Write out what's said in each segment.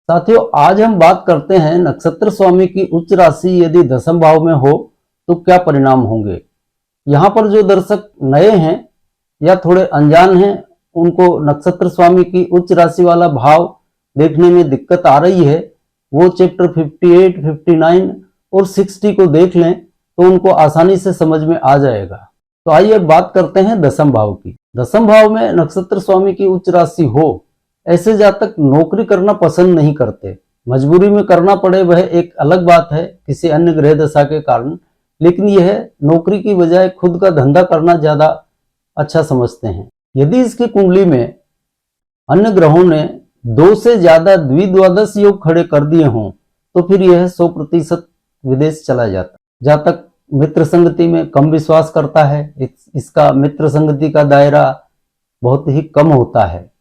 साथियों, आज हम बात करते हैं नक्षत्र स्वामी की उच्च राशि यदि दसम भाव में हो तो क्या परिणाम होंगे। यहाँ पर जो दर्शक नए हैं या थोड़े अनजान हैं, उनको नक्षत्र स्वामी की उच्च राशि वाला भाव देखने में दिक्कत आ रही है, वो चैप्टर 58, 59 और 60 को देख लें तो उनको आसानी से समझ में आ जाएगा। तो आइए अब बात करते हैं दसम भाव की। दसम भाव में नक्षत्र स्वामी की उच्च राशि हो, ऐसे जातक नौकरी करना पसंद नहीं करते। मजबूरी में करना पड़े वह एक अलग बात है किसी अन्य ग्रह दशा के कारण, लेकिन यह नौकरी की बजाय खुद का धंधा करना ज्यादा अच्छा समझते हैं। यदि इसकी कुंडली में अन्य ग्रहों ने 2 से ज्यादा द्विद्वादश योग खड़े कर दिए हों तो फिर यह 100% विदेश चला जाता। जातक मित्र संगति में कम विश्वास करता है, इसका मित्र संगति का दायरा बहुत ही कम होता है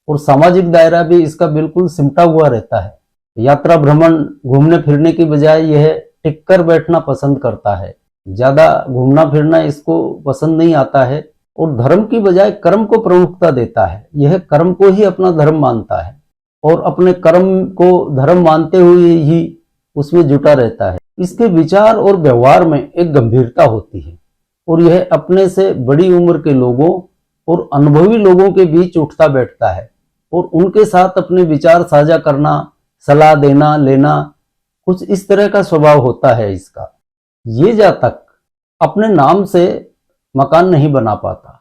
और सामाजिक दायरा भी इसका बिल्कुल सिमटा हुआ रहता है। यात्रा भ्रमण घूमने फिरने की बजाय यह टिक कर बैठना पसंद करता है। ज्यादा घूमना फिरना इसको पसंद नहीं आता है और धर्म की बजाय कर्म को प्रमुखता देता है। यह कर्म को ही अपना धर्म मानता है और अपने कर्म को धर्म मानते हुए ही उसमें जुटा रहता है। इसके विचार और व्यवहार में एक गंभीरता होती है और यह अपने से बड़ी उम्र के लोगों और अनुभवी लोगों के बीच उठता बैठता है और उनके साथ अपने विचार साझा करना, सलाह देना लेना, कुछ इस तरह का स्वभाव होता है इसका। ये जातक अपने नाम से मकान नहीं बना पाता।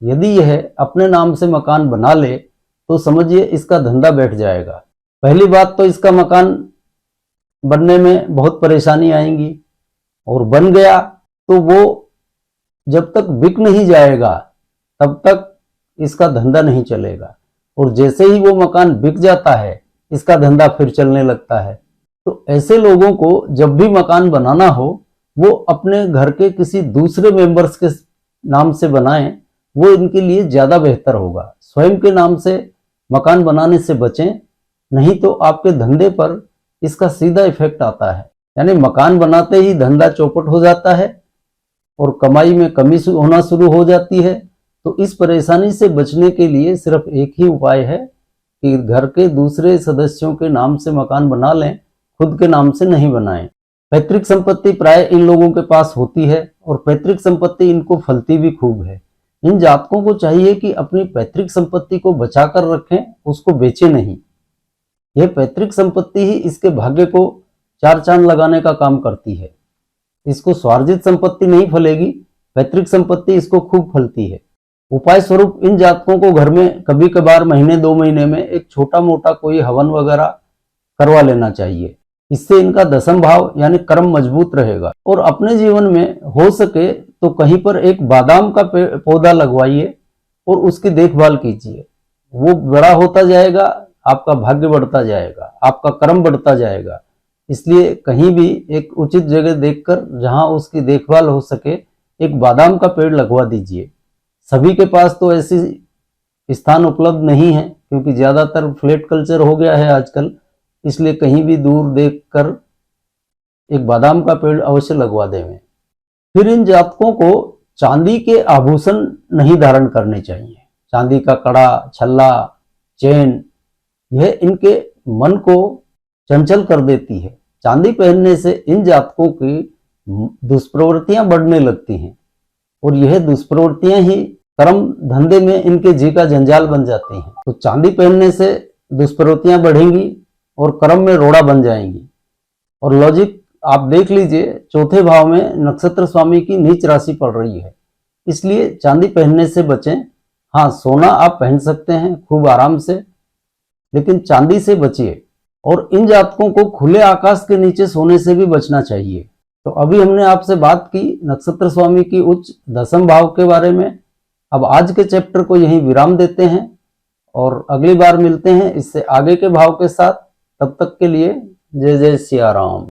यदि यह अपने नाम से मकान बना ले तो समझिए इसका धंधा बैठ जाएगा। पहली बात तो इसका मकान बनने में बहुत परेशानी आएंगी और बन गया तो वो जब तक बिक नहीं जाएगा तब तक इसका धंधा नहीं चलेगा और जैसे ही वो मकान बिक जाता है इसका धंधा फिर चलने लगता है। तो ऐसे लोगों को जब भी मकान बनाना हो वो अपने घर के किसी दूसरे मेंबर्स के नाम से बनाएं, वो इनके लिए ज्यादा बेहतर होगा। स्वयं के नाम से मकान बनाने से बचें, नहीं तो आपके धंधे पर इसका सीधा इफेक्ट आता है। यानी मकान बनाते ही धंधा चौपट हो जाता है और कमाई में कमी होना शुरू हो जाती है। तो इस परेशानी से बचने के लिए सिर्फ एक ही उपाय है कि घर के दूसरे सदस्यों के नाम से मकान बना लें, खुद के नाम से नहीं बनाएं। पैतृक संपत्ति प्राय इन लोगों के पास होती है और पैतृक संपत्ति इनको फलती भी खूब है। इन जातकों को चाहिए कि अपनी पैतृक संपत्ति को बचाकर रखें, उसको बेचें नहीं। यह पैतृक संपत्ति ही इसके भाग्य को 4 चांद लगाने का काम करती है। इसको स्वार्जित संपत्ति नहीं फलेगी, पैतृक संपत्ति इसको खूब फलती है। उपाय स्वरूप इन जातकों को घर में कभी कभार महीने 2 महीने में एक छोटा मोटा कोई हवन वगैरह करवा लेना चाहिए। इससे इनका दसम भाव यानी कर्म मजबूत रहेगा। और अपने जीवन में हो सके तो कहीं पर एक बादाम का पौधा लगवाइए और उसकी देखभाल कीजिए। वो बड़ा होता जाएगा, आपका भाग्य बढ़ता जाएगा, आपका कर्म बढ़ता जाएगा। इसलिए कहीं भी एक उचित जगह देखकर जहां उसकी देखभाल हो सके एक बादाम का पेड़ लगवा दीजिए। सभी के पास तो ऐसी स्थान उपलब्ध नहीं है क्योंकि ज्यादातर फ्लैट कल्चर हो गया है आजकल, इसलिए कहीं भी दूर देखकर एक बादाम का पेड़ अवश्य लगवा देवें। फिर इन जातकों को चांदी के आभूषण नहीं धारण करने चाहिए। चांदी का कड़ा, छल्ला, चेन, यह इनके मन को चंचल कर देती है। चांदी पहनने से इन जातकों की दुष्प्रवृत्तियां बढ़ने लगती हैं और यह दुष्प्रवृत्तियां ही कर्म धंधे में इनके जी का जंजाल बन जाती हैं। तो चांदी पहनने से दुष्प्रवृत्तियां बढ़ेंगी और कर्म में रोड़ा बन जाएंगी। और लॉजिक आप देख लीजिए, चौथे भाव में नक्षत्र स्वामी की नीच राशि पड़ रही है, इसलिए चांदी पहनने से बचें। हाँ, सोना आप पहन सकते हैं खूब आराम से, लेकिन चांदी से बचिए। और इन जातकों को खुले आकाश के नीचे सोने से भी बचना चाहिए। तो अभी हमने आपसे बात की नक्षत्र स्वामी की उच्च दसम भाव के बारे में। अब आज के चैप्टर को यहीं विराम देते हैं और अगली बार मिलते हैं इससे आगे के भाव के साथ। तब तक के लिए जय जय सिया राम।